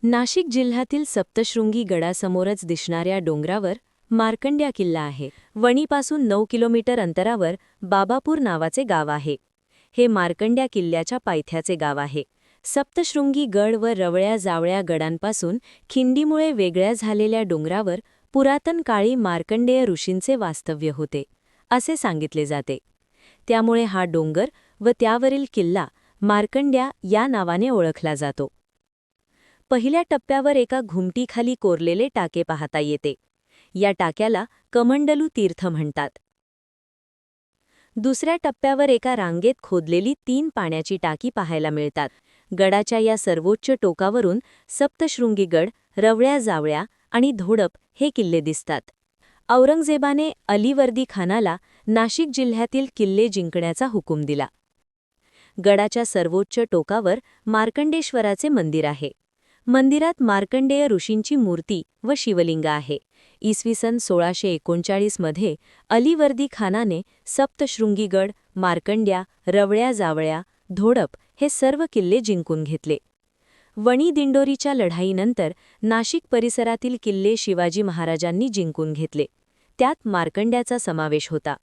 नाशिक जिल्ह्यातील सप्तशृंगी गडासमोरच दिसणाऱ्या डोंगरावर मार्कंड्या किल्ला आहे. वणीपासून 9 किलोमीटर अंतरावर बाबापूर नावाचे गाव आहे. हे मार्कंड्या किल्ल्याच्या पायथ्याचे गाव आहे. सप्तशृंगी गड व रवळ्या जावळ्या गडांपासून खिंडीमुळे वेगळ्या झालेल्या डोंगरावर पुरातन काळी मार्कंडेय ऋषींचे वास्तव्य होते, असे सांगितले जाते. त्यामुळे हा डोंगर व त्यावरील किल्ला मार्कंड्या या नावाने ओळखला जातो. पहिल्या टप्प्यावर एका घुमटीखाली कोरलेले टाके पाहता येते. या टाक्याला कमंडलू तीर्थ म्हणतात. दुसऱ्या टप्प्यावर एका रांगेत खोदलेली 3 पाण्याची टाकी पाहायला मिळतात. गडाच्या या सर्वोच्च टोकावरून सप्तशृंगी गड, रवळ्या जावळ्या आणि धोडप हे किल्ले दिसतात. औरंगजेबाने अलीवर्दी खानाला नाशिक जिल्ह्यातील किल्ले जिंकण्याचा हुकूम दिला. गडाच्या सर्वोच्च टोकावर मार्कंडेश्वराचे मंदिर आहे. मंदिरात मार्कंडेय ऋषींची मूर्ती व शिवलिंग आहे. इसवी सन 1639 मध्ये अलीवर्दी खानाने सप्तशृंगीगड, मार्कंड्या, रवळ्या जावळ्या, धोडप हे सर्व किल्ले जिंकून घेतले. वणी दिंडोरीच्या लढाईनंतर नाशिक परिसरातील किल्ले शिवाजी महाराजांनी जिंकून घेतले. त्यात मार्कंड्याचा समावेश होता.